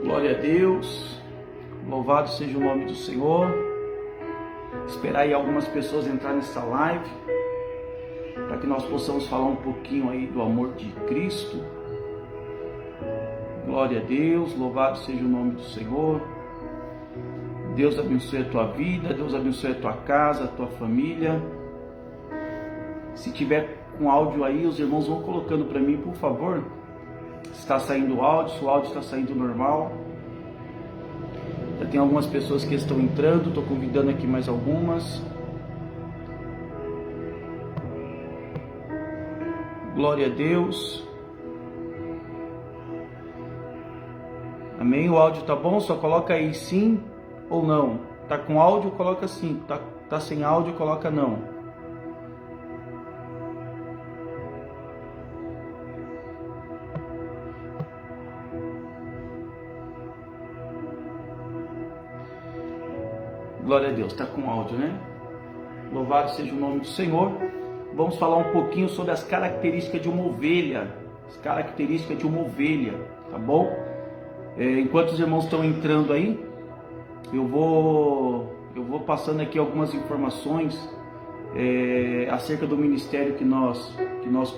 Glória a Deus, louvado seja o nome do Senhor. Esperar aí algumas pessoas entrar nessa live, para que nós possamos falar um pouquinho aí do amor de Cristo. Glória a Deus, louvado seja o nome do Senhor. Deus abençoe a tua vida, Deus abençoe a tua casa, a tua família. Se tiver com áudio aí, os irmãos vão colocando para mim, por favor. Se está saindo áudio, se o áudio está saindo normal. Já tem algumas pessoas que estão entrando, estou convidando aqui mais algumas. Glória a Deus. Amém? O áudio tá bom? Só coloca aí sim ou não. Tá com áudio, coloca sim. Tá sem áudio, coloca não. Glória a Deus, tá com áudio, né? Louvado seja o nome do Senhor. Vamos falar um pouquinho sobre as características de uma ovelha. As características de uma ovelha, tá bom? Enquanto os irmãos estão entrando aí, eu vou passando aqui algumas informações acerca do ministério que nós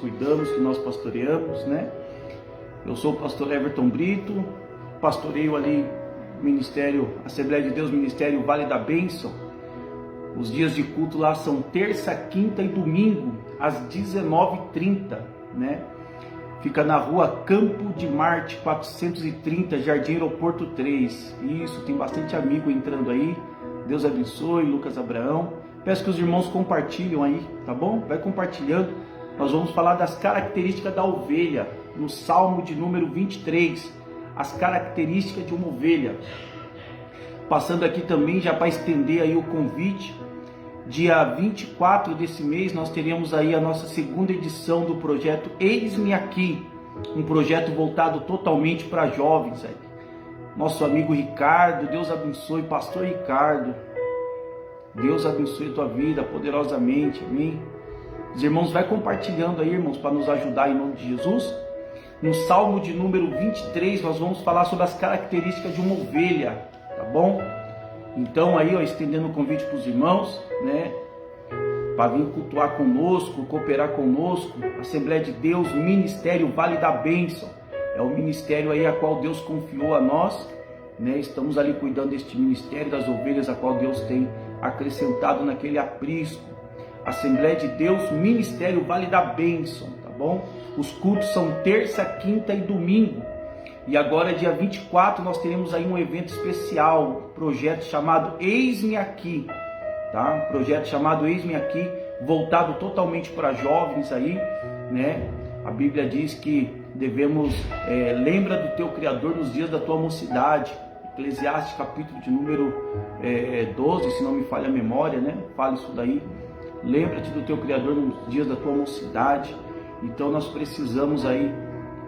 cuidamos, que nós pastoreamos, né? Eu sou o pastor Everton Brito, pastoreio ali Ministério Assembleia de Deus, Ministério Vale da Bênção. Os dias de culto lá são terça, quinta e domingo, às 19h30, né? Fica na rua Campo de Marte, 430, Jardim Aeroporto 3. Isso, tem bastante amigo entrando aí. Deus abençoe, Lucas Abraão. Peço que os irmãos compartilhem aí, tá bom? Vai compartilhando. Nós vamos falar das características da ovelha, no Salmo de número 23. As características de uma ovelha. Passando aqui também, já para estender aí o convite, dia 24 desse mês nós teremos aí a nossa segunda edição do projeto Eis-me Aqui, um projeto voltado totalmente para jovens aí. Nosso amigo Ricardo, Deus abençoe, pastor Ricardo, Deus abençoe a tua vida poderosamente, amém? Os irmãos, vai compartilhando aí, irmãos, para nos ajudar em nome de Jesus. No Salmo de número 23, nós vamos falar sobre as características de uma ovelha, tá bom? Então aí, ó, estendendo o convite para os irmãos, né? Para vir cultuar conosco, cooperar conosco. Assembleia de Deus, Ministério Vale da Bênção. É o ministério aí a qual Deus confiou a nós, né? Estamos ali cuidando deste ministério, das ovelhas a qual Deus tem acrescentado naquele aprisco. Assembleia de Deus, Ministério Vale da Bênção, tá bom? Os cultos são terça, quinta e domingo. E agora, dia 24, nós teremos aí um evento especial, projeto chamado Eis-me Aqui, tá? Projeto chamado Eis-me Aqui, voltado totalmente para jovens aí, né? A Bíblia diz que devemos, lembra do teu Criador nos dias da tua mocidade. Eclesiastes, capítulo de número 12, se não me falha a memória, né? Fala isso daí. Lembra-te do teu Criador nos dias da tua mocidade. Então nós precisamos aí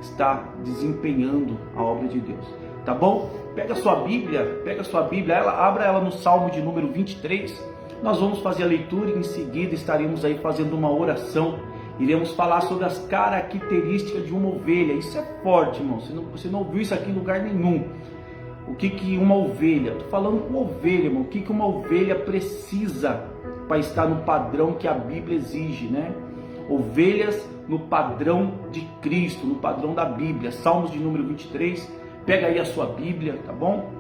estar desempenhando a obra de Deus, tá bom? Pega a sua Bíblia, abra ela no Salmo de número 23. Nós vamos fazer a leitura e em seguida estaremos aí fazendo uma oração. Iremos falar sobre as características de uma ovelha. Isso é forte, irmão. Você não ouviu isso aqui em lugar nenhum. O que uma ovelha? Estou falando com ovelha, irmão. O que uma ovelha precisa para estar no padrão que a Bíblia exige, né? Ovelhas no padrão de Cristo, no padrão da Bíblia. Salmos de número 23. Pega aí a sua Bíblia, tá bom?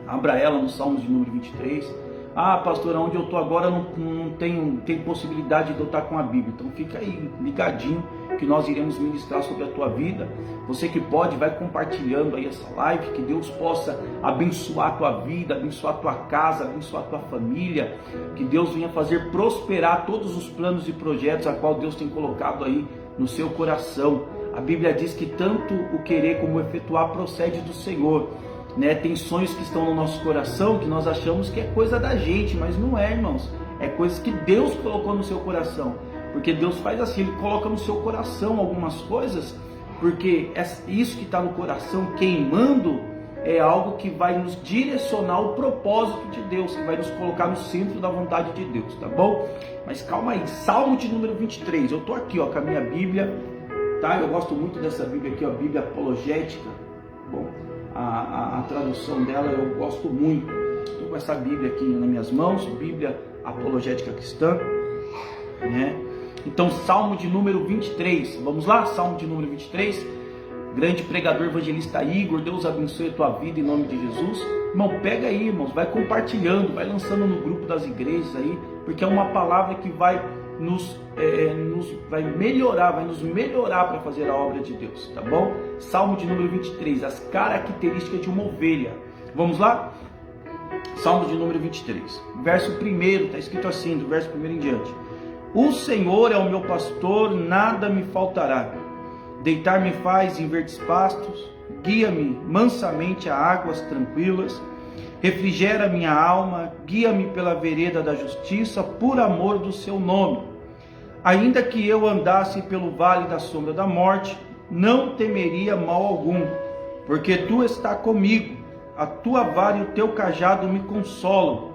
Abra ela no Salmos de número 23. Ah, pastor, onde eu estou agora não tem possibilidade de eu estar com a Bíblia. Então fica aí ligadinho que nós iremos ministrar sobre a tua vida. Você que pode, vai compartilhando aí essa live, que Deus possa abençoar a tua vida, abençoar a tua casa, abençoar a tua família, que Deus venha fazer prosperar todos os planos e projetos a qual Deus tem colocado aí no seu coração. A Bíblia diz que tanto o querer como o efetuar procede do Senhor, né? Tem sonhos que estão no nosso coração que nós achamos que é coisa da gente, mas não é, irmãos. É coisas que Deus colocou no seu coração. Porque Deus faz assim, Ele coloca no seu coração algumas coisas, porque isso que está no coração queimando é algo que vai nos direcionar ao propósito de Deus, que vai nos colocar no centro da vontade de Deus, tá bom? Mas calma aí, Salmo de número 23, eu estou aqui, ó, com a minha Bíblia, tá? Eu gosto muito dessa Bíblia aqui, ó, Bíblia apologética, bom, a tradução dela eu gosto muito. Estou com essa Bíblia aqui nas minhas mãos, Bíblia Apologética Cristã, né? Então, Salmo de número 23, vamos lá? Salmo de número 23, grande pregador evangelista Igor, Deus abençoe a tua vida em nome de Jesus. Irmão, pega aí, irmãos, vai compartilhando, vai lançando no grupo das igrejas aí, porque é uma palavra que vai vai nos melhorar para fazer a obra de Deus, tá bom? Salmo de número 23, as características de uma ovelha. Vamos lá? Salmo de número 23, verso 1, está escrito assim, do verso 1 em diante. O Senhor é o meu pastor, nada me faltará. Deitar-me faz em verdes pastos, guia-me mansamente a águas tranquilas, refrigera minha alma, guia-me pela vereda da justiça, por amor do seu nome. Ainda que eu andasse pelo vale da sombra da morte, não temeria mal algum, porque tu está comigo, a tua vara e o teu cajado me consolam.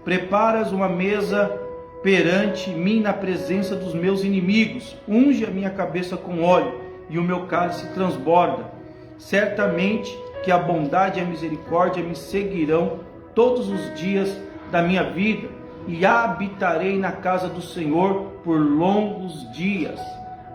Preparas uma mesa perante mim na presença dos meus inimigos, unge a minha cabeça com óleo e o meu cálice transborda. Certamente que a bondade e a misericórdia me seguirão todos os dias da minha vida, e habitarei na casa do Senhor por longos dias.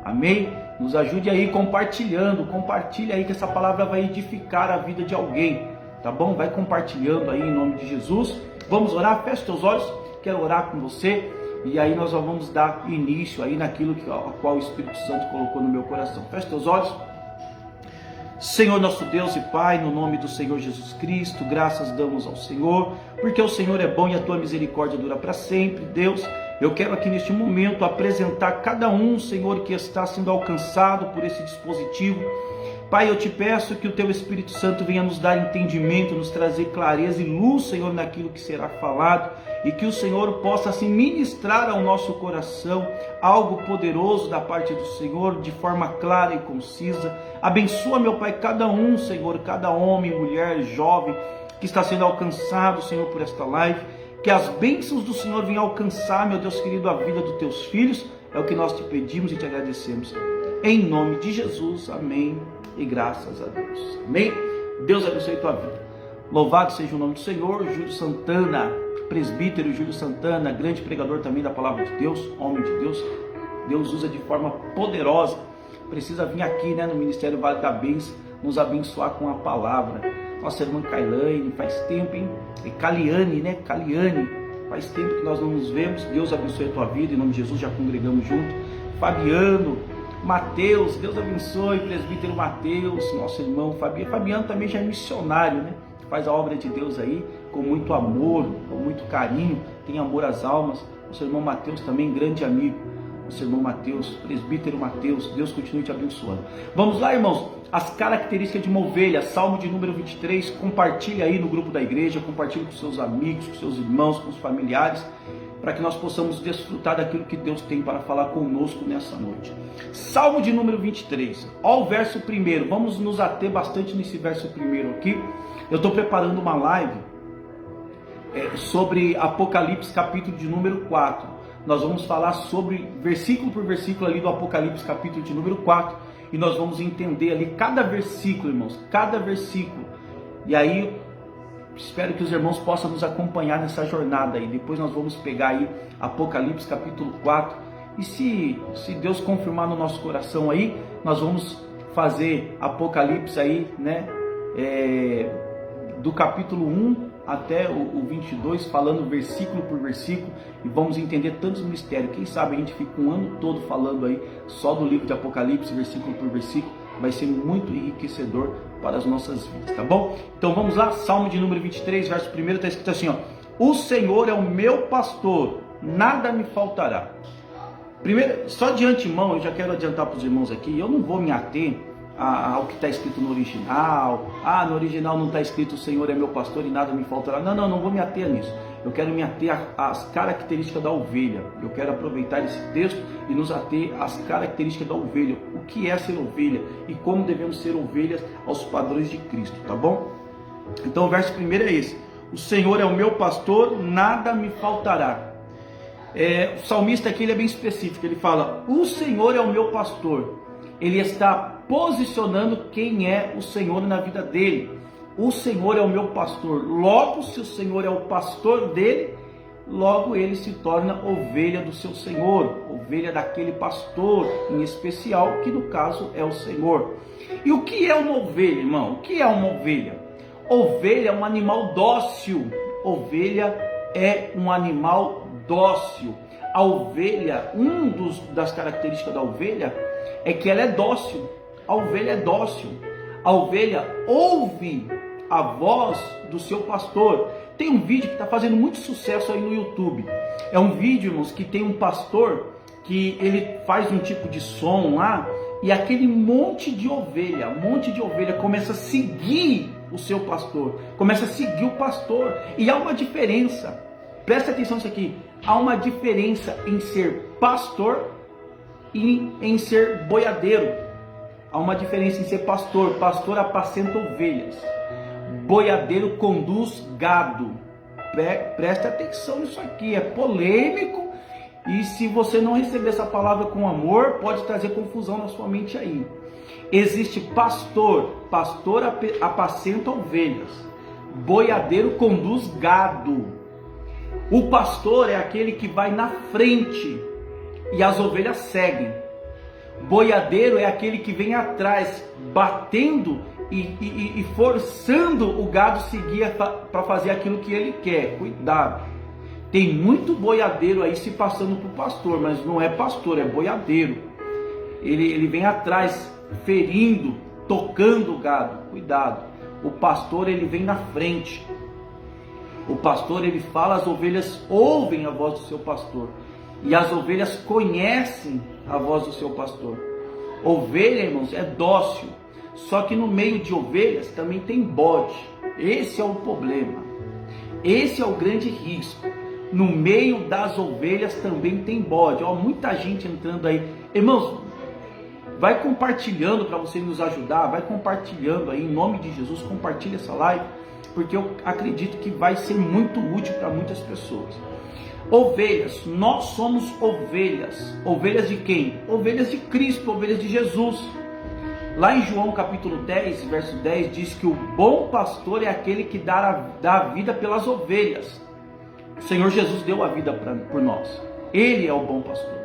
Amém? Nos ajude aí compartilhando, compartilha aí que essa palavra vai edificar a vida de alguém, tá bom? Vai compartilhando aí em nome de Jesus. Vamos orar? Feche teus olhos, quero orar com você. E aí nós vamos dar início aí naquilo a qual o Espírito Santo colocou no meu coração. Feche teus olhos. Senhor nosso Deus e Pai, no nome do Senhor Jesus Cristo, graças damos ao Senhor, porque o Senhor é bom e a tua misericórdia dura para sempre. Deus, eu quero aqui neste momento apresentar cada um, Senhor, que está sendo alcançado por esse dispositivo. Pai, eu te peço que o teu Espírito Santo venha nos dar entendimento, nos trazer clareza e luz, Senhor, naquilo que será falado, e que o Senhor possa assim ministrar ao nosso coração algo poderoso da parte do Senhor, de forma clara e concisa. Abençoa, meu Pai, cada um, Senhor, cada homem, mulher, jovem que está sendo alcançado, Senhor, por esta live. Que as bênçãos do Senhor venham alcançar, meu Deus querido, a vida dos teus filhos. É o que nós te pedimos e te agradecemos. Em nome de Jesus, amém. E graças a Deus. Amém? Deus abençoe a tua vida. Louvado seja o nome do Senhor. Júlio Santana, presbítero Júlio Santana, grande pregador também da palavra de Deus, homem de Deus. Deus usa de forma poderosa. Precisa vir aqui, né, no Ministério Vale da Bênção, nos abençoar com a palavra. Nossa irmã Kailane, faz tempo, hein? E Caliane, né? Caliane, faz tempo que nós não nos vemos. Deus abençoe a tua vida, em nome de Jesus, já congregamos junto. Fabiano, Mateus, Deus abençoe, presbítero Mateus, nosso irmão Fabiano. Fabiano também já é missionário, né? Faz a obra de Deus aí com muito amor, com muito carinho, tem amor às almas. Nosso irmão Mateus também, grande amigo. Nosso irmão Mateus, presbítero Mateus, Deus continue te abençoando. Vamos lá, irmãos, as características de uma ovelha, Salmo de número 23, compartilha aí no grupo da igreja, compartilha com seus amigos, com seus irmãos, com os familiares, para que nós possamos desfrutar daquilo que Deus tem para falar conosco nessa noite. Salmo de número 23, ó o verso 1, vamos nos ater bastante nesse verso 1 aqui. Eu estou preparando uma live sobre Apocalipse capítulo de número 4. Nós vamos falar sobre versículo por versículo ali do Apocalipse capítulo de número 4, e nós vamos entender ali cada versículo, irmãos, cada versículo. E aí espero que os irmãos possam nos acompanhar nessa jornada aí. Depois nós vamos pegar aí Apocalipse capítulo 4. E se Deus confirmar no nosso coração aí, nós vamos fazer Apocalipse aí, né? Do capítulo 1 até o 22, falando versículo por versículo. E vamos entender tantos mistérios. Quem sabe a gente fica um ano todo falando aí só do livro de Apocalipse, versículo por versículo. Vai ser muito enriquecedor para as nossas vidas, tá bom? Então vamos lá, Salmo de número 23, verso 1, está escrito assim, ó: o Senhor é o meu pastor, nada me faltará. Primeiro, só de antemão, eu já quero adiantar para os irmãos aqui, eu não vou me ater ao que está escrito no original. No original não está escrito o Senhor é meu pastor e nada me faltará. Não vou me ater nisso. Eu quero me ater às características da ovelha. Eu quero aproveitar esse texto e nos ater às características da ovelha. O que é ser ovelha e como devemos ser ovelhas aos padrões de Cristo, tá bom? Então o verso 1 é esse: o Senhor é o meu pastor, nada me faltará. O salmista aqui ele é bem específico, ele fala: o Senhor é o meu pastor. Ele está posicionando quem é o Senhor na vida dele. O Senhor é o meu pastor. Logo, se o Senhor é o pastor dele, logo ele se torna ovelha do seu Senhor, ovelha daquele pastor em especial, que no caso é o Senhor. E o que é uma ovelha, irmão? O que é uma ovelha? Ovelha é um animal dócil. Ovelha é um animal dócil. A ovelha, das características da ovelha é que ela é dócil. A ovelha é dócil. A ovelha ouve a voz do seu pastor. Tem um vídeo que está fazendo muito sucesso aí no YouTube. É um vídeo, irmãos, que tem um pastor que ele faz um tipo de som lá e aquele monte de ovelha começa a seguir o seu pastor, começa a seguir o pastor. E há uma diferença, presta atenção nisso aqui, há uma diferença em ser pastor e em ser boiadeiro. Há uma diferença em ser pastor. Pastor apacenta ovelhas, boiadeiro conduz gado. Presta atenção nisso aqui, é polêmico. E se você não receber essa palavra com amor, pode trazer confusão na sua mente aí. Existe pastor apacenta ovelhas, boiadeiro conduz gado. O pastor é aquele que vai na frente e as ovelhas seguem. Boiadeiro é aquele que vem atrás, batendo e forçando o gado seguir para fazer aquilo que ele quer. Cuidado. Tem muito boiadeiro aí se passando por pastor, mas não é pastor, é boiadeiro. Ele vem atrás, ferindo, tocando o gado. Cuidado. O pastor, ele vem na frente. O pastor, ele fala, as ovelhas ouvem a voz do seu pastor. E as ovelhas conhecem a voz do seu pastor. Ovelha, irmãos, é dócil. Só que no meio de ovelhas também tem bode. Esse é o problema. Esse é o grande risco. No meio das ovelhas também tem bode. Ó, muita gente entrando aí. Irmãos, vai compartilhando para você nos ajudar. Vai compartilhando aí, em nome de Jesus. Compartilha essa live, porque eu acredito que vai ser muito útil para muitas pessoas. Ovelhas, nós somos ovelhas. Ovelhas de quem? Ovelhas de Cristo, ovelhas de Jesus. Lá em João capítulo 10, verso 10, diz que o bom pastor é aquele que dá a vida pelas ovelhas. O Senhor Jesus deu a vida por nós. Ele é o bom pastor.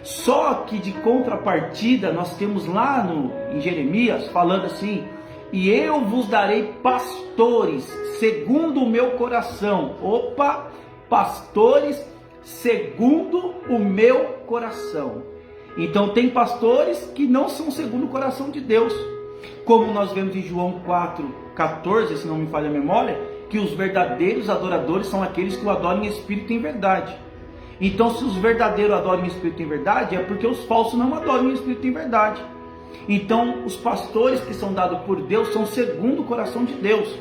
Só que de contrapartida, nós temos lá em Jeremias, falando assim: e eu vos darei pastores segundo o meu coração. Opa! Pastores segundo o meu coração. Então tem pastores que não são segundo o coração de Deus, como nós vemos em João 4,14, se não me falha a memória, que os verdadeiros adoradores são aqueles que o adoram em espírito e em verdade. Então, se os verdadeiros adoram em espírito e em verdade, é porque os falsos não adoram em espírito e em verdade. Então, os pastores que são dados por Deus são segundo o coração de Deus.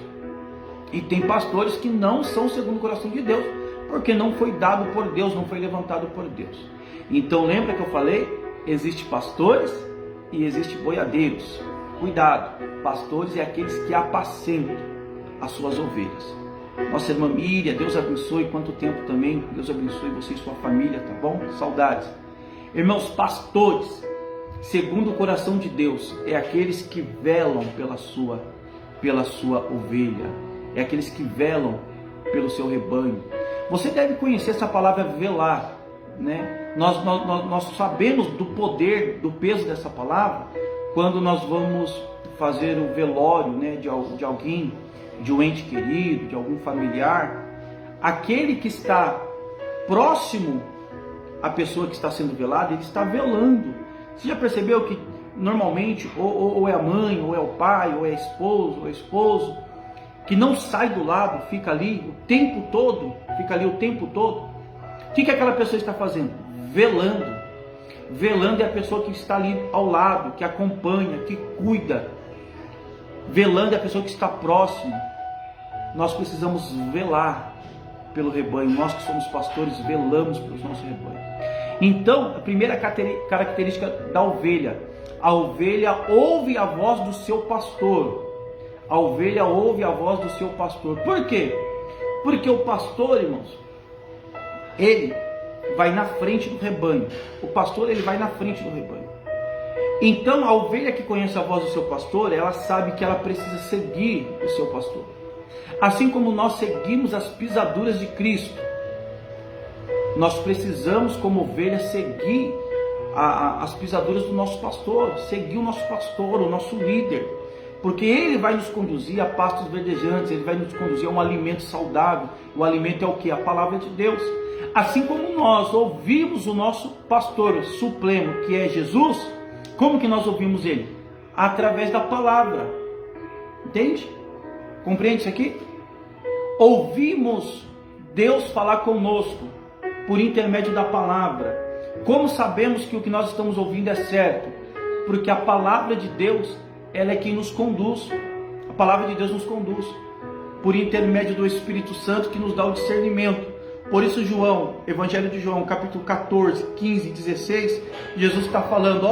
E tem pastores que não são segundo o coração de Deus, porque não foi dado por Deus, não foi levantado por Deus. Então lembra que eu falei? Existe pastores e existe boiadeiros. Cuidado, pastores é aqueles que apacentam as suas ovelhas. Nossa irmã Miriam, Deus abençoe, quanto tempo também, Deus abençoe você e sua família, tá bom? Saudades. Irmãos, pastores, segundo o coração de Deus, é aqueles que velam pela sua ovelha, é aqueles que velam pelo seu rebanho. Você deve conhecer essa palavra velar, né? Nós sabemos do poder, do peso dessa palavra, quando nós vamos fazer o velório, né, de alguém, de um ente querido, de algum familiar. Aquele que está próximo à pessoa que está sendo velada, ele está velando. Você já percebeu que normalmente ou é a mãe, ou é o pai, ou é a esposa, ou é o esposo, que não sai do lado, fica ali o tempo todo, O que aquela pessoa está fazendo? Velando. Velando é a pessoa que está ali ao lado, que acompanha, que cuida. Velando é a pessoa que está próxima. Nós precisamos velar pelo rebanho. Nós que somos pastores, velamos pelos nossos rebanhos. Então, a primeira característica da ovelha: a ovelha ouve a voz do seu pastor. A ovelha ouve a voz do seu pastor. Por quê? Porque o pastor, irmãos, ele vai na frente do rebanho. O pastor, ele vai na frente do rebanho. Então a ovelha que conhece a voz do seu pastor, ela sabe que ela precisa seguir o seu pastor. Assim como nós seguimos as pisaduras de Cristo, nós precisamos, como ovelha, seguir as pisaduras do nosso pastor, seguir o nosso pastor, o nosso líder, porque ele vai nos conduzir a pastos verdejantes, ele vai nos conduzir a um alimento saudável. O alimento é o que? A palavra de Deus. Assim como nós ouvimos o nosso pastor supremo, que é Jesus, como que nós ouvimos ele? Através da palavra. Entende? Compreende isso aqui? Ouvimos Deus falar conosco por intermédio da palavra. Como sabemos que o que nós estamos ouvindo é certo? Porque a palavra de Deus, ela é quem nos conduz. A palavra de Deus nos conduz por intermédio do Espírito Santo, que nos dá o discernimento. Por isso João, Evangelho de João, capítulo 14, 15 e 16, Jesus está falando,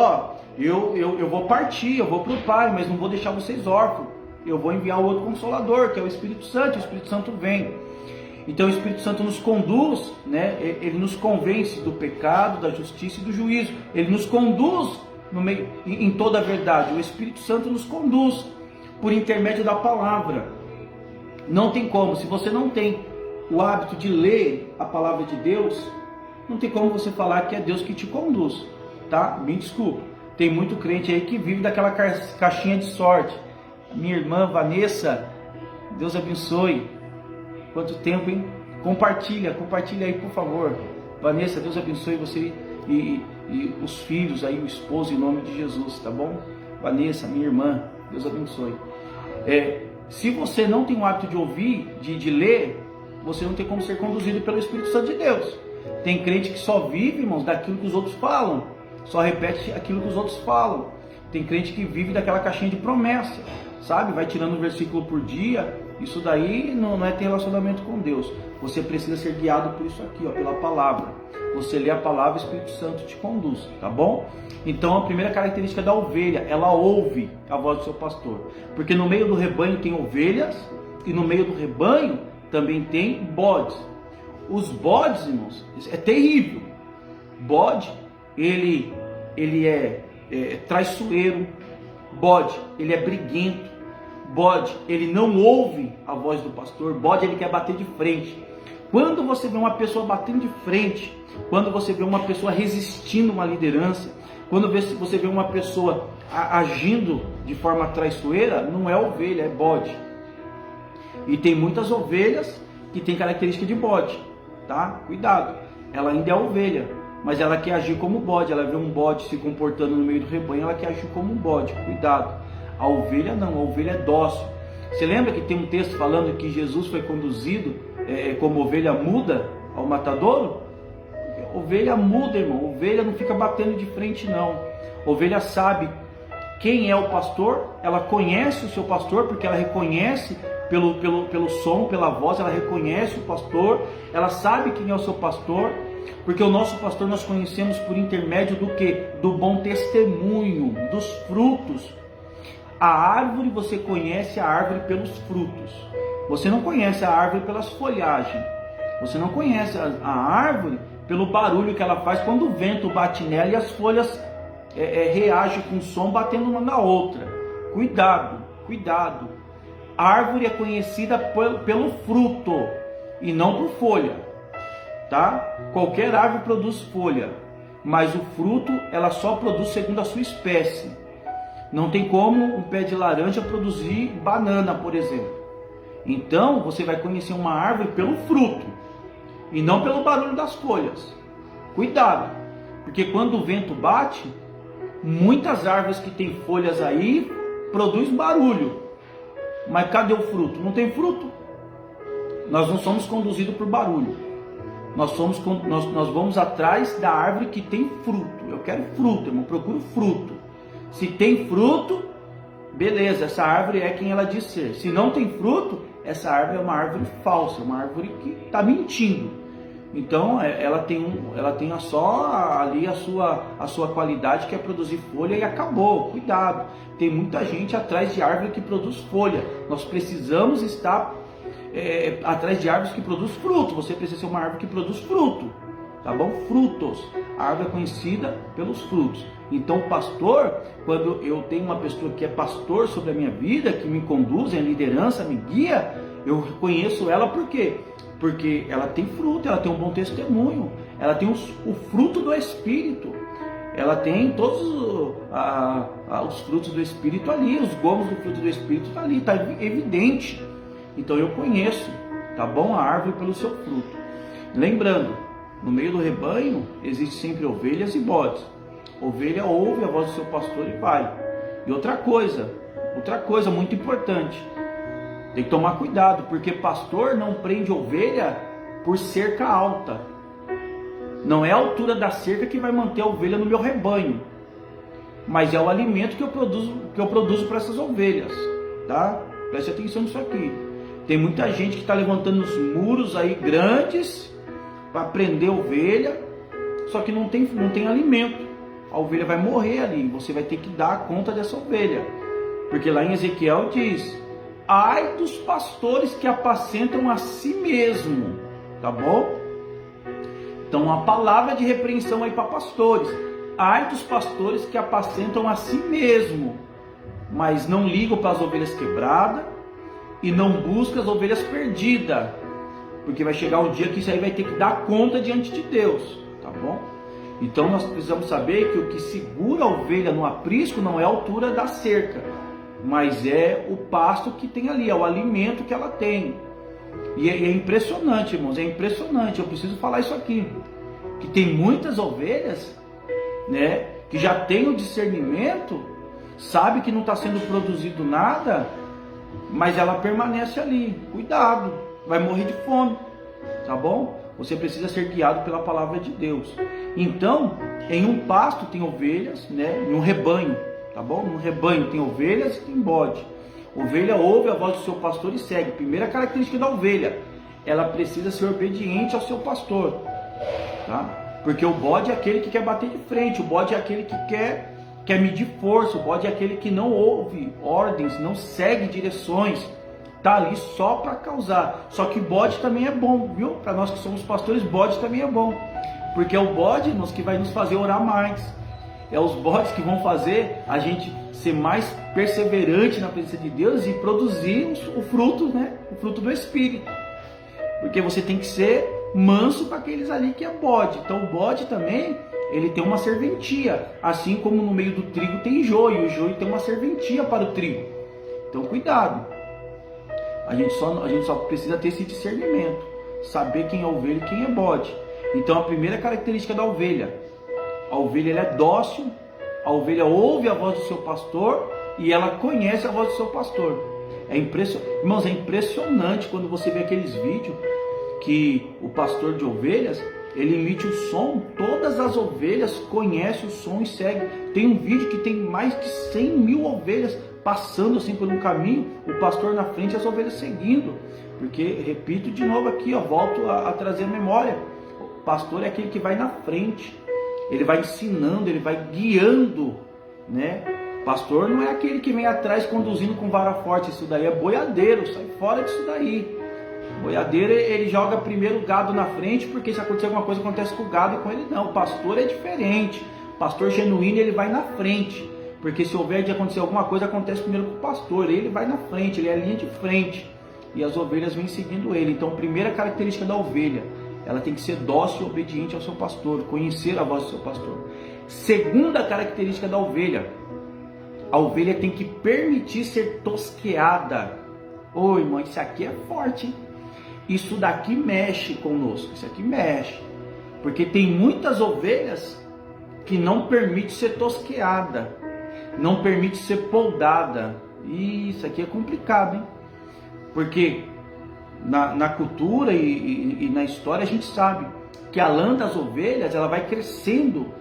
eu vou partir, eu vou para o Pai, mas não vou deixar vocês órfãos. Eu vou enviar o outro Consolador, que é o Espírito Santo, e o Espírito Santo vem. Então o Espírito Santo nos conduz, né? Ele nos convence do pecado, da justiça e do juízo. Ele nos conduz em toda a verdade. O Espírito Santo nos conduz por intermédio da palavra. Não tem como, se você não tem o hábito de ler a palavra de Deus, não tem como você falar que é Deus que te conduz, tá? Me desculpa. Tem muito crente aí que vive daquela caixinha de sorte. Minha irmã Vanessa, Deus abençoe. Quanto tempo, hein? Compartilha aí, por favor. Vanessa, Deus abençoe você e os filhos aí, o esposo, em nome de Jesus, tá bom? Vanessa, minha irmã, Deus abençoe. Se você não tem o hábito de ouvir, de ler, você não tem como ser conduzido pelo Espírito Santo de Deus. Tem crente que só vive, irmãos, daquilo que os outros falam, só repete aquilo que os outros falam. Tem crente que vive daquela caixinha de promessa, sabe? Vai tirando um versículo por dia. Isso daí não é ter relacionamento com Deus. Você precisa ser guiado por isso aqui, pela palavra. Você lê a palavra, o Espírito Santo te conduz, tá bom? Então a primeira característica da ovelha, ela ouve a voz do seu pastor. Porque no meio do rebanho tem ovelhas e no meio do rebanho também tem bodes. Os bodes, irmãos, é terrível. Bode, ele é traiçoeiro. Bode, ele é briguento. Bode, ele não ouve a voz do pastor. Bode, ele quer bater de frente. Quando você vê uma pessoa batendo de frente, quando você vê uma pessoa resistindo a uma liderança, quando você vê uma pessoa agindo de forma traiçoeira, não é ovelha, é bode. E tem muitas ovelhas que têm característica de bode, tá? Cuidado, ela ainda é ovelha, mas ela quer agir como bode. Ela vê um bode se comportando no meio do rebanho, ela quer agir como um bode. Cuidado. A ovelha não, a ovelha é dócil. Você lembra que tem um texto falando que Jesus foi conduzido como ovelha muda ao matadouro? Ovelha muda, irmão. Ovelha não fica batendo de frente, não. Ovelha sabe quem é o pastor, ela conhece o seu pastor, porque ela reconhece pelo som, pela voz, ela reconhece o pastor, ela sabe quem é o seu pastor, porque o nosso pastor nós conhecemos por intermédio do que? Do bom testemunho, dos frutos. A árvore, você conhece a árvore pelos frutos. Você não conhece a árvore pelas folhagens. Você não conhece a árvore pelo barulho que ela faz quando o vento bate nela e as folhas reagem com o som batendo uma na outra. Cuidado, cuidado. A árvore é conhecida pelo fruto e não por folha, tá? Qualquer árvore produz folha, mas o fruto ela só produz segundo a sua espécie. Não tem como um pé de laranja produzir banana, por exemplo. Então você vai conhecer uma árvore pelo fruto e não pelo barulho das folhas. Cuidado, porque quando o vento bate, muitas árvores que têm folhas aí produzem barulho. Mas cadê o fruto? Não tem fruto. Nós não somos conduzidos por barulho. Nós vamos atrás da árvore que tem fruto. Eu quero fruto, irmão, procuro fruto. Se tem fruto, beleza, essa árvore é quem ela diz ser. Se não tem fruto, essa árvore é uma árvore falsa, uma árvore que está mentindo. Então ela tem só ali a sua qualidade, que é produzir folha, e acabou. Cuidado, tem muita gente atrás de árvore que produz folha. Nós precisamos estar atrás de árvores que produz fruto. Você precisa ser uma árvore que produz fruto, tá bom? Frutos. A árvore é conhecida pelos frutos. Então, pastor, quando eu tenho uma pessoa que é pastor sobre a minha vida, que me conduz em liderança, me guia, eu reconheço ela por quê? Porque ela tem fruto, ela tem um bom testemunho, ela tem o fruto do Espírito, ela tem todos os frutos do Espírito ali, os gomos do fruto do Espírito está ali, está evidente. Então eu conheço, tá bom? A árvore pelo seu fruto. Lembrando, no meio do rebanho existem sempre ovelhas e bodes. Ovelha ouve a voz do seu pastor e vai. E outra coisa muito importante, tem que tomar cuidado, porque pastor não prende ovelha por cerca alta. Não é a altura da cerca que vai manter a ovelha no meu rebanho, mas é o alimento que eu produzo para essas ovelhas, tá? Preste atenção nisso aqui. Tem muita gente que está levantando os muros aí grandes para prender ovelha, só que não tem alimento. A ovelha vai morrer ali, você vai ter que dar conta dessa ovelha, porque lá em Ezequiel diz: ai dos pastores que apacentam a si mesmo, tá bom? Então a palavra de repreensão aí para pastores: ai dos pastores que apacentam a si mesmo, mas não ligam para as ovelhas quebradas e não buscam as ovelhas perdidas, porque vai chegar um dia que isso aí vai ter que dar conta diante de Deus, tá bom? Então nós precisamos saber que o que segura a ovelha no aprisco não é a altura da cerca, mas é o pasto que tem ali, é o alimento que ela tem. E é impressionante, irmãos, é impressionante, eu preciso falar isso aqui, que tem muitas ovelhas, né, que já tem o discernimento, sabe que não está sendo produzido nada, mas ela permanece ali. Cuidado, vai morrer de fome, tá bom? Você precisa ser guiado pela palavra de Deus. Então, em um pasto tem ovelhas, né? Em um rebanho, tá bom? Num rebanho tem ovelhas e tem bode. Ovelha ouve a voz do seu pastor e segue. Primeira característica da ovelha: ela precisa ser obediente ao seu pastor, tá? Porque o bode é aquele que quer bater de frente, o bode é aquele que quer medir força, o bode é aquele que não ouve ordens, não segue direções, tá ali só para causar. Só que bode também é bom, viu? Para nós que somos pastores, bode também é bom, porque é o bode, irmãos, que vai nos fazer orar mais. É os bodes que vão fazer a gente ser mais perseverante na presença de Deus e produzir o fruto, né? O fruto do Espírito. Porque você tem que ser manso para aqueles ali que é bode. Então o bode também, ele tem uma serventia, assim como no meio do trigo tem joio, o joio tem uma serventia para o trigo. Então cuidado. A gente só precisa ter esse discernimento, saber quem é ovelha e quem é bode. Então a primeira característica da ovelha: a ovelha ela é dócil, a ovelha ouve a voz do seu pastor e ela conhece a voz do seu pastor. Irmãos, é impressionante quando você vê aqueles vídeos que o pastor de ovelhas, ele emite o som, todas as ovelhas conhecem o som e seguem. Tem um vídeo que tem mais de 100 mil ovelhas passando assim por um caminho, o pastor na frente e as ovelhas seguindo. Porque, repito de novo aqui, volto a trazer a memória: o pastor é aquele que vai na frente, ele vai ensinando, ele vai guiando, né? Pastor não é aquele que vem atrás conduzindo com vara forte. Isso daí é boiadeiro, sai fora disso daí. Boiadeiro, ele joga primeiro o gado na frente, porque se acontecer alguma coisa, acontece com o gado e com ele não. O pastor é diferente. O pastor genuíno, ele vai na frente, porque se houver de acontecer alguma coisa, acontece primeiro com o pastor. Ele vai na frente, ele é a linha de frente, e as ovelhas vêm seguindo ele. Então, primeira característica da ovelha: ela tem que ser dócil e obediente ao seu pastor, conhecer a voz do seu pastor. Segunda característica da ovelha: a ovelha tem que permitir ser tosqueada. Ô, irmão, isso aqui é forte, hein? Isso daqui mexe conosco, isso aqui mexe. Porque tem muitas ovelhas que não permite ser tosqueada, não permite ser poldada. E isso aqui é complicado, hein? Porque na cultura e na história a gente sabe que a lã das ovelhas, ela vai crescendo,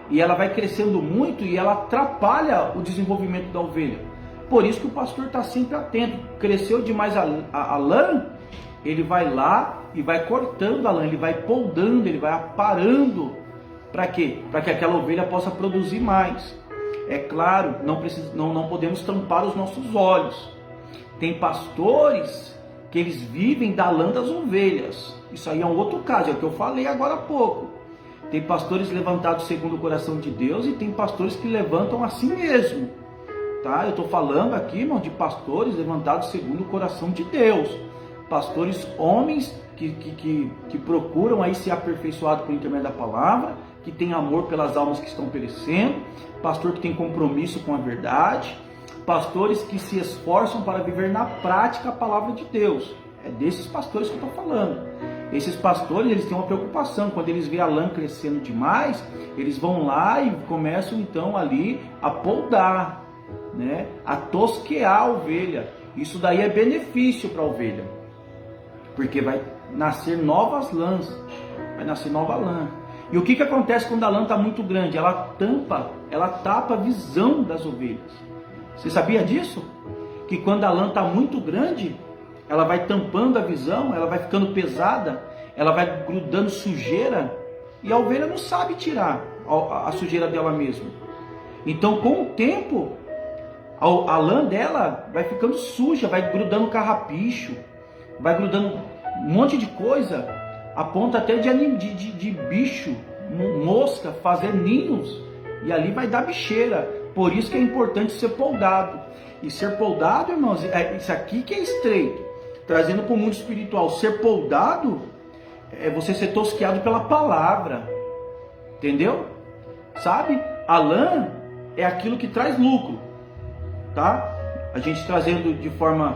e ela vai crescendo muito, e ela atrapalha o desenvolvimento da ovelha. Por isso que o pastor está sempre atento. Cresceu demais a lã, ele vai lá e vai cortando a lã, ele vai poldando, ele vai aparando. Para quê? Para que aquela ovelha possa produzir mais. É claro, não podemos tampar os nossos olhos. Tem pastores que eles vivem da lã das ovelhas. Isso aí é um outro caso, é o que eu falei agora há pouco. Tem pastores levantados segundo o coração de Deus e tem pastores que levantam a si mesmo. Tá? Eu estou falando aqui, irmão, de pastores levantados segundo o coração de Deus. Pastores homens que procuram aí ser aperfeiçoados por intermédio da palavra, que tem amor pelas almas que estão perecendo, pastor que tem compromisso com a verdade, pastores que se esforçam para viver na prática a palavra de Deus. É desses pastores que eu estou falando. Esses pastores, eles têm uma preocupação. Quando eles veem a lã crescendo demais, eles vão lá e começam então ali a poldar, né? A tosquear a ovelha. Isso daí é benefício para a ovelha, porque vai nascer novas lãs, vai nascer nova lã. E o que acontece quando a lã está muito grande? Ela tapa a visão das ovelhas. Você sabia disso? Que quando a lã está muito grande, ela vai tampando a visão, ela vai ficando pesada, ela vai grudando sujeira, e a ovelha não sabe tirar a sujeira dela mesma. Então, com o tempo, a lã dela vai ficando suja, vai grudando carrapicho, vai grudando um monte de coisa, a ponto até de bicho, mosca, fazer ninhos, e ali vai dar bicheira. Por isso que é importante ser poldado. E ser poldado, irmãos, isso aqui que é estreito. Trazendo para o mundo espiritual, ser poldado é você ser tosqueado pela palavra. Entendeu? Sabe? A lã é aquilo que traz lucro. Tá? A gente trazendo de forma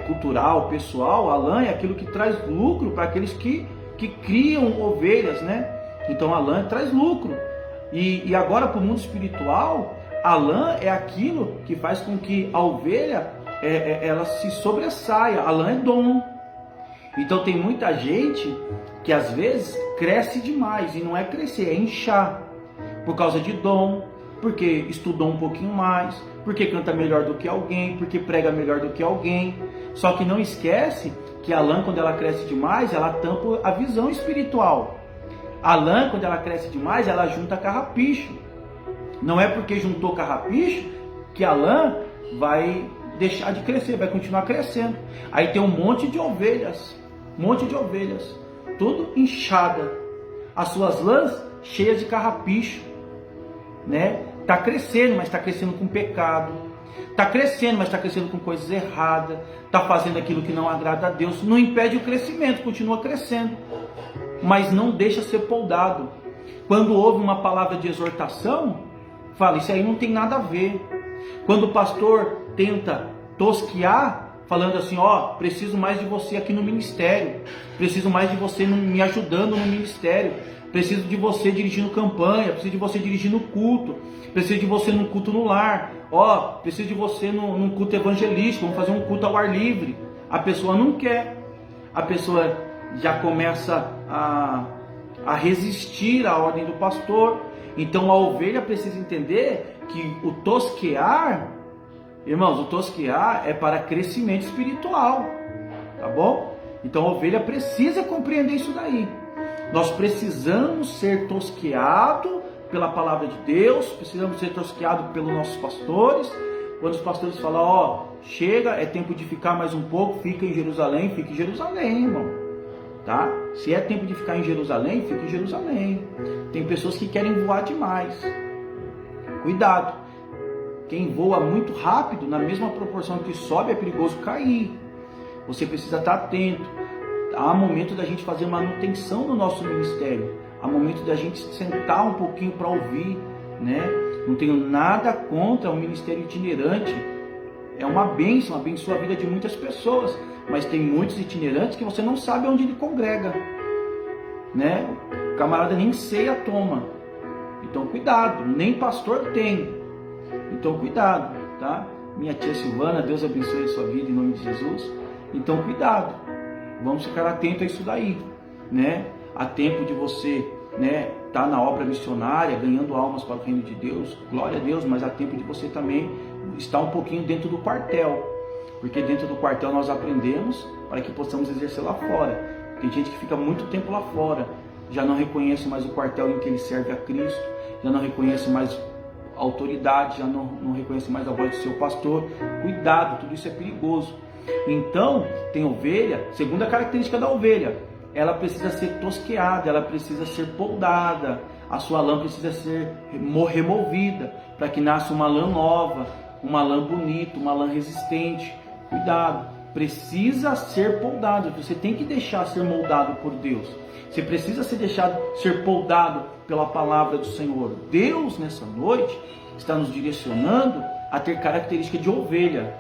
cultural, pessoal, a lã é aquilo que traz lucro para aqueles que criam ovelhas, né? Então a lã traz lucro. E agora para o mundo espiritual, a lã é aquilo que faz com que a ovelha ela se sobressaia. A lã é dom. Então tem muita gente que às vezes cresce demais, e não é crescer, é inchar, por causa de dom, porque estudou um pouquinho mais, porque canta melhor do que alguém, porque prega melhor do que alguém. Só que não esquece que a lã, quando ela cresce demais, ela tampa a visão espiritual. A lã, quando ela cresce demais, ela junta carrapicho. Não é porque juntou carrapicho que a lã vai deixar de crescer, vai continuar crescendo. Aí tem um monte de ovelhas, tudo inchada, as suas lãs cheias de carrapicho, né? Está crescendo, mas está crescendo com pecado. Está crescendo, mas está crescendo com coisas erradas. Está fazendo aquilo que não agrada a Deus. Não impede o crescimento, continua crescendo, mas não deixa ser poldado. Quando ouve uma palavra de exortação, fala, isso aí não tem nada a ver. Quando o pastor tenta tosquear, falando assim, preciso mais de você aqui no ministério, preciso mais de você me ajudando no ministério, preciso de você dirigindo campanha, preciso de você dirigindo culto, preciso de você num culto no lar, preciso de você num culto evangelístico, vamos fazer um culto ao ar livre. A pessoa não quer, a pessoa já começa a resistir à ordem do pastor. Então a ovelha precisa entender que o tosquear, irmãos, o tosquear é para crescimento espiritual, tá bom? Então a ovelha precisa compreender isso daí. Nós precisamos ser tosqueados pela palavra de Deus, precisamos ser tosqueados pelos nossos pastores. Quando os pastores falam, chega, é tempo de ficar mais um pouco, fica em Jerusalém, fica em Jerusalém, irmão. Tá? Se é tempo de ficar em Jerusalém, fica em Jerusalém. Tem pessoas que querem voar demais. Cuidado. Quem voa muito rápido, na mesma proporção que sobe, é perigoso cair. Você precisa estar atento. Há momento da gente fazer manutenção no nosso ministério. Há momento da gente sentar um pouquinho para ouvir, né? Não tenho nada contra o ministério itinerante. É uma bênção, abençoa a vida de muitas pessoas. Mas tem muitos itinerantes que você não sabe onde ele congrega, né? O camarada nem ceia toma. Então cuidado, nem pastor tem. Então cuidado, tá? Minha tia Silvana, Deus abençoe a sua vida em nome de Jesus. Então cuidado, vamos ficar atentos a isso daí, né? Há tempo de você, né, tá na obra missionária, ganhando almas para o reino de Deus, glória a Deus, mas há tempo de você também estar um pouquinho dentro do quartel. Porque dentro do quartel nós aprendemos para que possamos exercer lá fora. Tem gente que fica muito tempo lá fora, já não reconhece mais o quartel em que ele serve a Cristo, já não reconhece mais a autoridade, já não reconhece mais a voz do seu pastor. Cuidado, tudo isso é perigoso. Então, tem ovelha, segunda característica da ovelha, ela precisa ser tosqueada, ela precisa ser poldada, a sua lã precisa ser removida, para que nasça uma lã nova, uma lã bonita, uma lã resistente. Cuidado, precisa ser poldado, você tem que deixar ser moldado por Deus. Você precisa ser deixado ser poldado pela palavra do Senhor. Deus, nessa noite, está nos direcionando a ter característica de ovelha.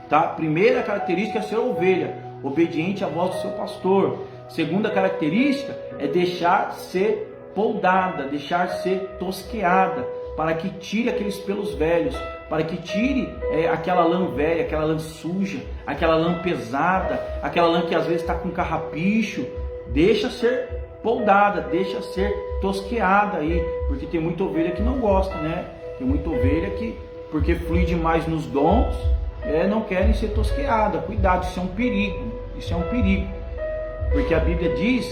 Tá? Primeira característica é ser ovelha, obediente à voz do seu pastor. Segunda característica é deixar ser poldada, deixar ser tosqueada, para que tire aqueles pelos velhos, para que tire aquela lã velha, aquela lã suja, aquela lã pesada, aquela lã que às vezes está com carrapicho. Deixa ser poldada, deixa ser tosqueada aí, porque tem muita ovelha que não gosta, né? Tem muita ovelha que, porque flui demais nos dons, não querem ser tosqueada. Cuidado, isso é um perigo, isso é um perigo, porque a Bíblia diz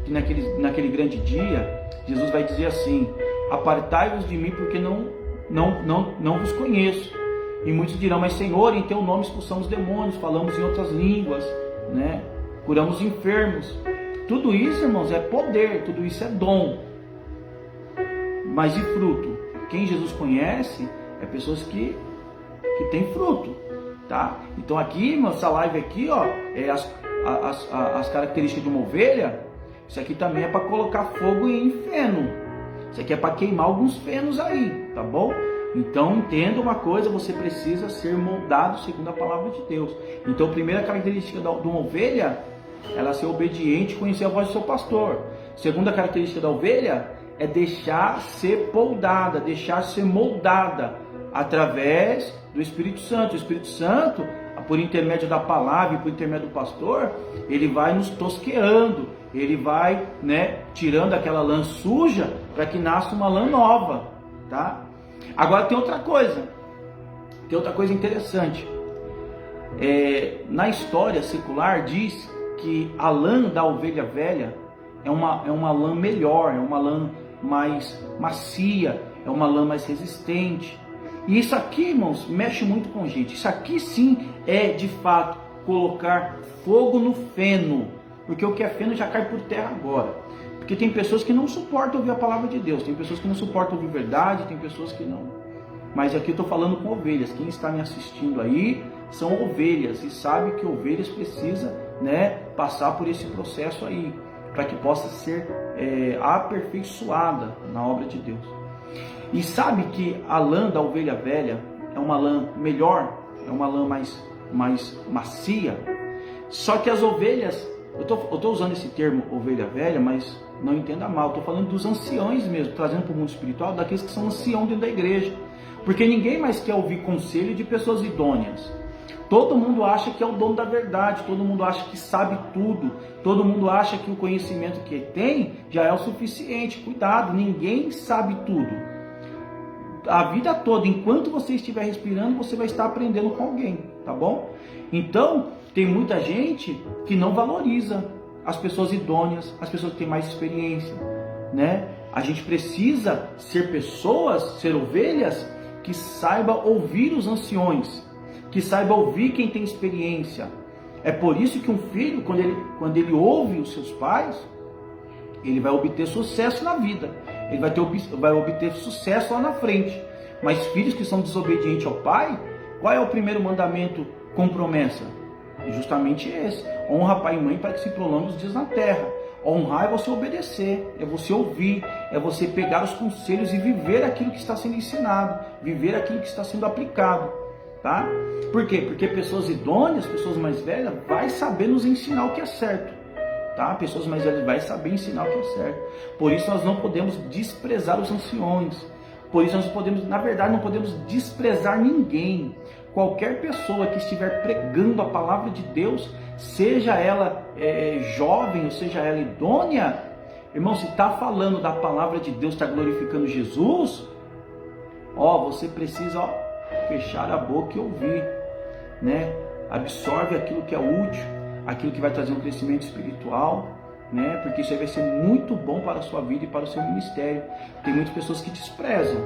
que naquele grande dia, Jesus vai dizer assim: apartai-vos de mim, porque não vos conheço. E muitos dirão: mas Senhor, em teu nome expulsamos demônios, falamos em outras línguas, né? Curamos enfermos. Tudo isso, irmãos, é poder, tudo isso é dom. Mas e fruto? Quem Jesus conhece é pessoas que têm fruto, tá? Então aqui, irmãos, essa live aqui, ó, é as características de uma ovelha. Isso aqui também é para colocar fogo em feno. Isso aqui é para queimar alguns fenos aí, tá bom? Então entenda uma coisa, você precisa ser moldado segundo a palavra de Deus. Então a primeira característica de uma ovelha, ela ser obediente e conhecer a voz do seu pastor. Segunda característica da ovelha é deixar ser poldada, deixar ser moldada através do Espírito Santo. O Espírito Santo, por intermédio da palavra e por intermédio do pastor, ele vai nos tosqueando, ele vai, tirando aquela lã suja para que nasça uma lã nova, tá? Agora tem outra coisa interessante. Na história secular diz que a lã da ovelha velha é uma lã melhor, é uma lã mais macia, é uma lã mais resistente. E isso aqui, irmãos, mexe muito com a gente. Isso aqui sim é de fato colocar fogo no feno, porque o que é feno já cai por terra agora. Porque tem pessoas que não suportam ouvir a palavra de Deus, tem pessoas que não suportam ouvir verdade, tem pessoas que não. Mas aqui eu estou falando com ovelhas. Quem está me assistindo aí são ovelhas e sabe que ovelhas precisa, passar por esse processo aí, para que possa ser aperfeiçoada na obra de Deus. E sabe que a lã da ovelha velha é uma lã melhor, é uma lã mais macia. Só que as ovelhas, eu estou usando esse termo ovelha velha, mas não entenda mal, estou falando dos anciões mesmo, trazendo para o mundo espiritual, daqueles que são anciãos dentro da igreja. Porque ninguém mais quer ouvir conselho de pessoas idôneas. Todo mundo acha que é o dono da verdade, todo mundo acha que sabe tudo, todo mundo acha que o conhecimento que tem já é o suficiente. Cuidado, ninguém sabe tudo. A vida toda, enquanto você estiver respirando, você vai estar aprendendo com alguém, tá bom? Então, tem muita gente que não valoriza as pessoas idôneas, as pessoas que têm mais experiência, A gente precisa ser pessoas, ser ovelhas, que saiba ouvir os anciões, que saiba ouvir quem tem experiência. É por isso que um filho, quando ele ouve os seus pais, ele vai obter sucesso na vida, ele vai obter sucesso lá na frente. Mas filhos que são desobedientes ao pai, qual é o primeiro mandamento com promessa? É justamente esse: honra pai e mãe para que se prolongue os dias na terra. Honrar é você obedecer, é você ouvir, é você pegar os conselhos e viver aquilo que está sendo ensinado, viver aquilo que está sendo aplicado, tá? Por quê? Porque pessoas idôneas, pessoas mais velhas, vai saber nos ensinar o que é certo, tá? Pessoas mais velhas vai saber ensinar o que é certo. Por isso nós não podemos desprezar os anciões. Por isso nós podemos, na verdade, não podemos desprezar ninguém. Qualquer pessoa que estiver pregando a palavra de Deus, seja ela jovem ou seja ela idônea, irmão, se está falando da palavra de Deus, está glorificando Jesus, você precisa fechar a boca e ouvir, Absorve aquilo que é útil, aquilo que vai trazer um crescimento espiritual, porque isso aí vai ser muito bom para a sua vida e para o seu ministério. Tem muitas pessoas que desprezam,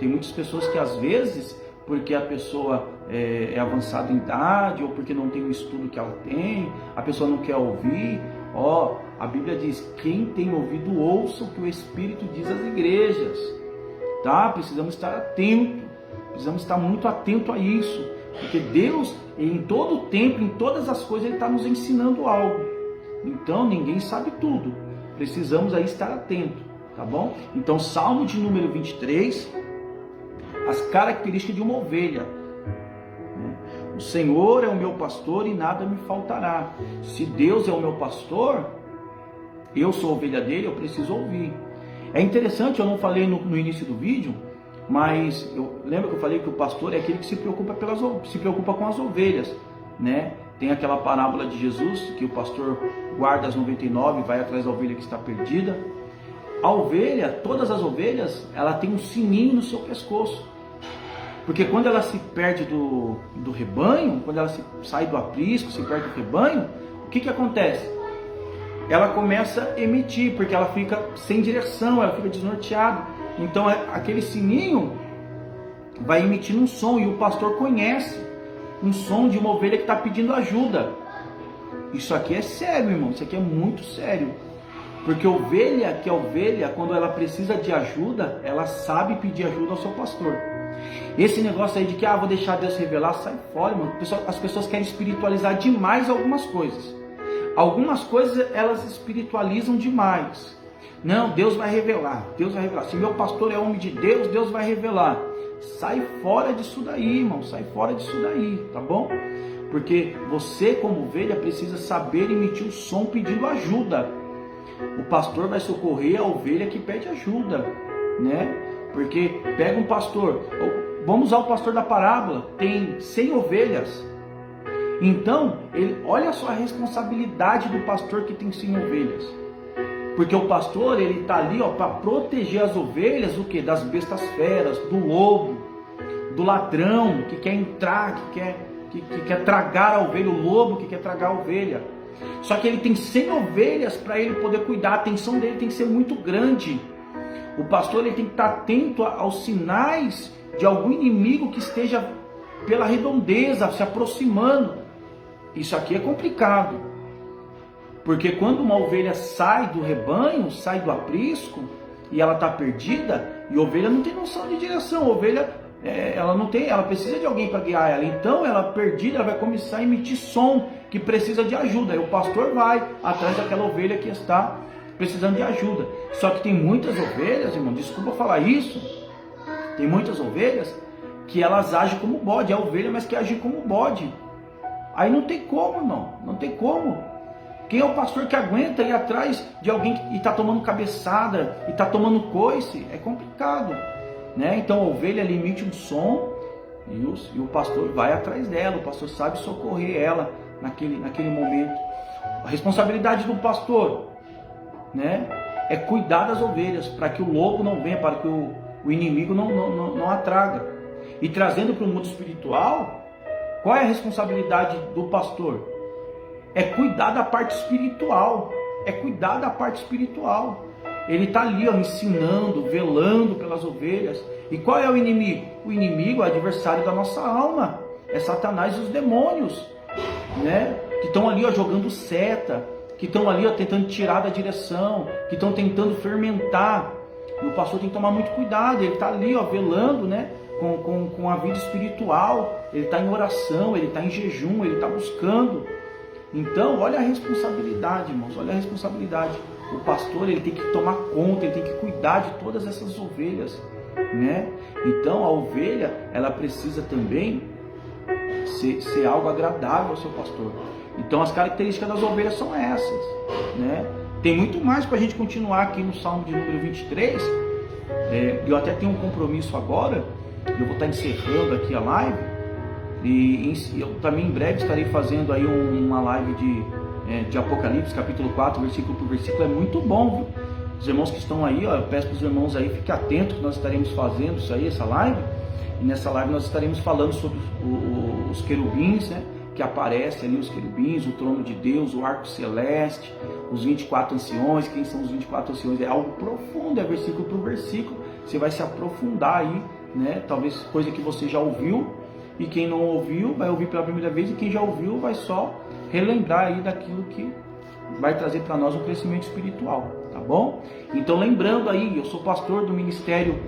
tem muitas pessoas que às vezes, porque a pessoa é avançada em idade, ou porque não tem o estudo que ela tem, a pessoa não quer ouvir. A Bíblia diz: quem tem ouvido, ouça o que o Espírito diz às igrejas. Tá? Precisamos estar atentos, precisamos estar muito atentos a isso, porque Deus, em todo o tempo, em todas as coisas, Ele está nos ensinando algo. Então, ninguém sabe tudo, precisamos aí estar atentos, tá bom? Então, Salmo de número 23, as características de uma ovelha. O Senhor é o meu pastor e nada me faltará. Se Deus é o meu pastor, eu sou ovelha dele, eu preciso ouvir. É interessante, eu não falei no início do vídeo, mas lembra que eu falei que o pastor é aquele que se preocupa com as ovelhas, né? Tem aquela parábola de Jesus, que o pastor guarda as 99 e vai atrás da ovelha que está perdida. A ovelha, todas as ovelhas, ela tem um sininho no seu pescoço. Porque quando ela se perde do rebanho, quando ela sai do aprisco, se perde do rebanho, o que acontece? Ela começa a emitir, porque ela fica sem direção, ela fica desnorteada. Então aquele sininho vai emitir um som, e o pastor conhece um som de uma ovelha que está pedindo ajuda. Isso aqui é sério, irmão, isso aqui é muito sério. Porque ovelha, quando ela precisa de ajuda, ela sabe pedir ajuda ao seu pastor. Esse negócio aí de que vou deixar Deus revelar, sai fora, irmão. As pessoas querem espiritualizar demais algumas coisas. Algumas coisas elas espiritualizam demais. Não, Deus vai revelar, Deus vai revelar. Se meu pastor é homem de Deus, Deus vai revelar. Sai fora disso daí, irmão, sai fora disso daí, tá bom? Porque você, como ovelha, precisa saber emitir o som pedindo ajuda. O pastor vai socorrer a ovelha que pede ajuda, né? Porque pega um pastor, vamos usar o pastor da parábola, tem 100 ovelhas. Então, olha só a responsabilidade do pastor que tem 100 ovelhas. Porque o pastor, ele está ali para proteger as ovelhas, o quê? Das bestas feras, do lobo, do ladrão que quer entrar, que quer tragar a ovelha, o lobo que quer tragar a ovelha. Só que ele tem 100 ovelhas para ele poder cuidar, a atenção dele tem que ser muito grande. O pastor, ele tem que estar atento aos sinais de algum inimigo que esteja pela redondeza, se aproximando. Isso aqui é complicado, porque quando uma ovelha sai do rebanho, sai do aprisco, e ela está perdida, e a ovelha não tem noção de direção, a ovelha, ela precisa de alguém para guiar ela. Então ela perdida, ela vai começar a emitir som, que precisa de ajuda, e o pastor vai atrás daquela ovelha que está precisando de ajuda. Só que tem muitas ovelhas, irmão, desculpa falar isso, tem muitas ovelhas que elas agem como bode, é a ovelha, mas que age como bode. Aí não tem como, irmão, não tem como. Quem é o pastor que aguenta ir atrás de alguém que está tomando cabeçada, e está tomando coice? É complicado, né? Então a ovelha emite um som, e o pastor vai atrás dela, o pastor sabe socorrer ela naquele momento. A responsabilidade do pastor, né, é cuidar das ovelhas, para que o lobo não venha, para que o inimigo não a traga. E trazendo para o mundo espiritual, qual é a responsabilidade do pastor? É cuidar da parte espiritual. É cuidar da parte espiritual. Ele está ali, ensinando, velando pelas ovelhas. E qual é o inimigo? O inimigo é o adversário da nossa alma. É Satanás e os demônios, né? Que estão ali, jogando seta, que estão ali, tentando tirar da direção, que estão tentando fermentar. E o pastor tem que tomar muito cuidado. Ele está ali, velando, né? Com a vida espiritual. Ele está em oração, ele está em jejum, ele está buscando. Então, olha a responsabilidade, irmãos, olha a responsabilidade. O pastor, ele tem que tomar conta, ele tem que cuidar de todas essas ovelhas, né? Então, a ovelha, ela precisa também ser algo agradável ao seu pastor. Então, as características das ovelhas são essas, né? Tem muito mais para a gente continuar aqui no Salmo de número 23. Eu até tenho um compromisso agora, eu vou estar encerrando aqui a live. E eu também em breve estarei fazendo aí uma live de Apocalipse, capítulo 4, versículo por versículo. É muito bom, viu? Os irmãos que estão aí, eu peço para os irmãos aí, fiquem atentos que nós estaremos fazendo isso aí, essa live. E nessa live nós estaremos falando sobre os querubins, né? Que aparecem ali, os querubins, o trono de Deus, o arco celeste, os 24 anciões. Quem são os 24 anciões? É algo profundo, é versículo por versículo. Você vai se aprofundar aí, né? Talvez coisa que você já ouviu, e quem não ouviu vai ouvir pela primeira vez, e quem já ouviu vai só relembrar aí daquilo que vai trazer para nós um crescimento espiritual, tá bom? Então lembrando aí, eu sou pastor do Ministério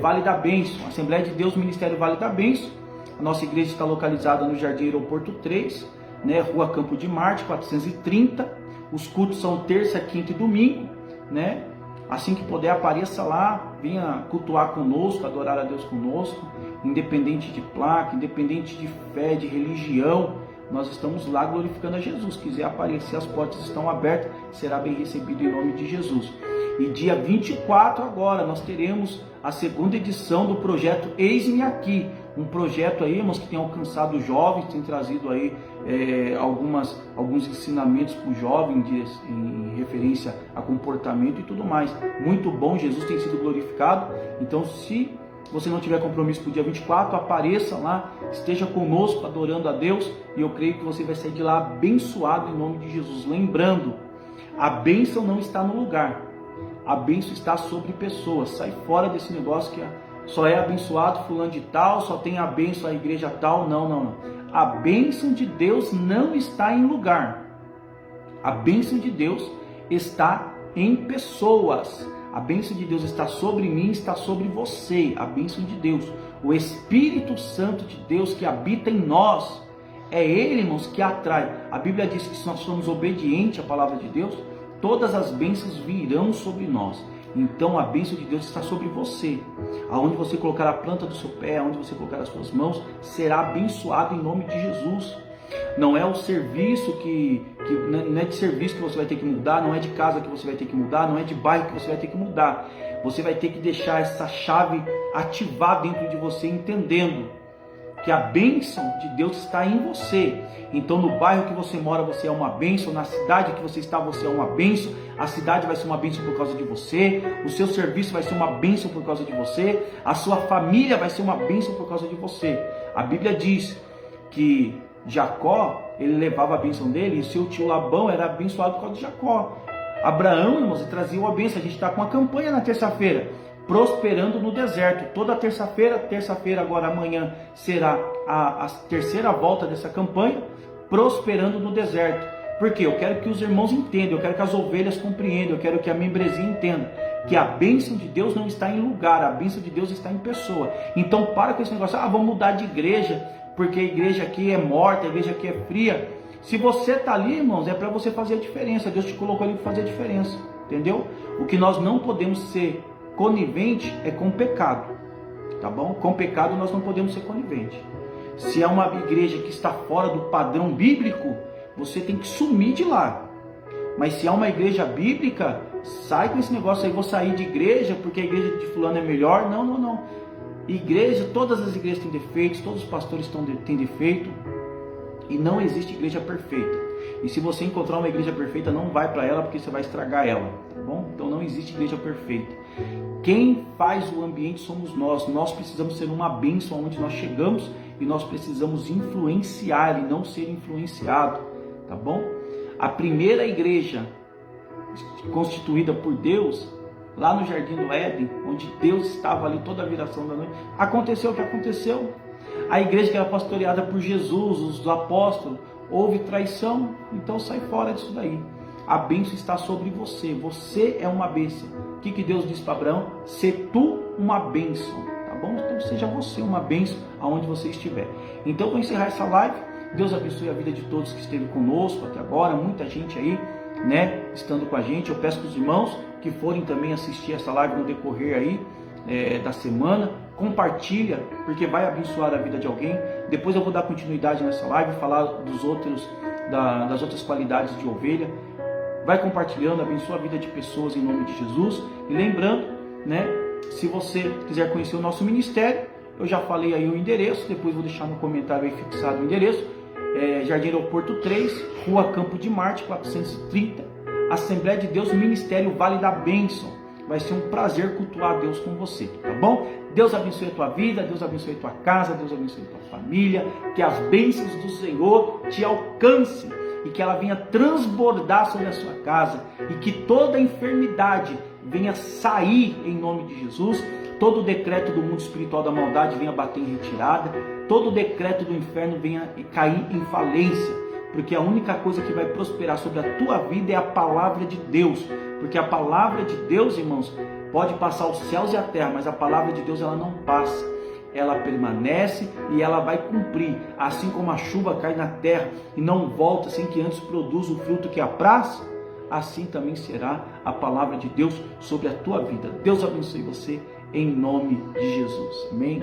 Vale da Bênção, Assembleia de Deus Ministério Vale da Bênção. A nossa igreja está localizada no Jardim Aeroporto 3, né, Rua Campo de Marte, 430. Os cultos são terça, quinta e domingo, né? Assim que puder, apareça lá, venha cultuar conosco, adorar a Deus conosco, independente de placa, independente de fé, de religião, nós estamos lá glorificando a Jesus. Se quiser aparecer, as portas estão abertas, será bem recebido em nome de Jesus. E dia 24 agora, nós teremos a segunda edição do projeto Eis-me Aqui, um projeto aí, irmãos, que tem alcançado jovens, tem trazido aí alguns ensinamentos para o jovem em referência a comportamento e tudo mais. Muito bom, Jesus tem sido glorificado. Então, se você não tiver compromisso para o dia 24, apareça lá, esteja conosco adorando a Deus, e eu creio que você vai sair de lá abençoado em nome de Jesus. Lembrando, a bênção não está no lugar, a bênção está sobre pessoas. Sai fora desse negócio que só é abençoado fulano de tal, só tem a bênção a igreja tal. Não. A bênção de Deus não está em lugar. A bênção de Deus está em pessoas. A bênção de Deus está sobre mim, está sobre você. A bênção de Deus, o Espírito Santo de Deus que habita em nós, é Ele, irmãos, que atrai. A Bíblia diz que se nós somos obedientes à palavra de Deus, todas as bênçãos virão sobre nós. Então a bênção de Deus está sobre você. Aonde você colocar a planta do seu pé, aonde você colocar as suas mãos, será abençoado em nome de Jesus. Não é o serviço não é de serviço que você vai ter que mudar, não é de casa que você vai ter que mudar, não é de bairro que você vai ter que mudar. Você vai ter que deixar essa chave ativar dentro de você, entendendo que a bênção de Deus está em você. Então no bairro que você mora, você é uma bênção. Na cidade que você está, você é uma bênção. A cidade vai ser uma bênção por causa de você. O seu serviço vai ser uma bênção por causa de você. A sua família vai ser uma bênção por causa de você. A Bíblia diz que Jacó, ele levava a bênção dele, e seu tio Labão era abençoado por causa de Jacó. Abraão, irmãos, trazia uma bênção. A gente está com uma campanha na terça-feira, prosperando no deserto. Toda terça-feira agora, amanhã, será a terceira volta dessa campanha, prosperando no deserto. Porque eu quero que os irmãos entendam, eu quero que as ovelhas compreendam, eu quero que a membresia entenda que a bênção de Deus não está em lugar, a bênção de Deus está em pessoa. Então para com esse negócio, vamos mudar de igreja, porque a igreja aqui é morta, a igreja aqui é fria. Se você está ali, irmãos, é para você fazer a diferença. Deus te colocou ali para fazer a diferença, entendeu? O que nós não podemos ser conivente é com o pecado, tá bom? Com o pecado nós não podemos ser conivente. Se é uma igreja que está fora do padrão bíblico, você tem que sumir de lá. Mas se é uma igreja bíblica, sai com esse negócio aí, vou sair de igreja porque a igreja de fulano é melhor. Não. Igreja, todas as igrejas têm defeitos, todos os pastores têm defeito, e não existe igreja perfeita. E se você encontrar uma igreja perfeita, não vai para ela, porque você vai estragar ela, tá bom? Então não existe igreja perfeita. Quem faz o ambiente somos nós. Nós precisamos ser uma bênção onde nós chegamos, e nós precisamos influenciar e não ser influenciado, tá bom? A primeira igreja constituída por Deus, lá no Jardim do Éden, onde Deus estava ali toda a viração da noite, aconteceu o que aconteceu. A igreja que era pastoreada por Jesus, os apóstolos, houve traição, então sai fora disso daí. A bênção está sobre você, você é uma bênção. O que Deus disse para Abraão? Se tu uma bênção, tá bom? Então seja você uma bênção aonde você estiver. Então eu vou encerrar essa live. Deus abençoe a vida de todos que esteve conosco até agora, muita gente aí, né, estando com a gente. Eu peço para os irmãos que forem também assistir essa live no decorrer aí da semana, compartilha, porque vai abençoar a vida de alguém. Depois eu vou dar continuidade nessa live, falar das outras qualidades de ovelha. Vai compartilhando, abençoa a vida de pessoas em nome de Jesus. E lembrando, né, se você quiser conhecer o nosso ministério, eu já falei aí o endereço, depois vou deixar no comentário aí fixado o endereço. Jardim Aeroporto 3, Rua Campo de Marte, 430, Assembleia de Deus, Ministério Vale da Bênção. Vai ser um prazer cultuar a Deus com você, tá bom? Deus abençoe a tua vida, Deus abençoe a tua casa, Deus abençoe a tua família, que as bênçãos do Senhor te alcancem e que ela venha transbordar sobre a sua casa, e que toda enfermidade venha sair em nome de Jesus, todo decreto do mundo espiritual da maldade venha bater em retirada, todo decreto do inferno venha cair em falência, porque a única coisa que vai prosperar sobre a tua vida é a palavra de Deus, porque a palavra de Deus, irmãos, pode passar os céus e a terra, mas a palavra de Deus ela não passa, ela permanece e ela vai cumprir, assim como a chuva cai na terra e não volta sem que antes produza o fruto que apraz, assim também será a palavra de Deus sobre a tua vida. Deus abençoe você em nome de Jesus. Amém?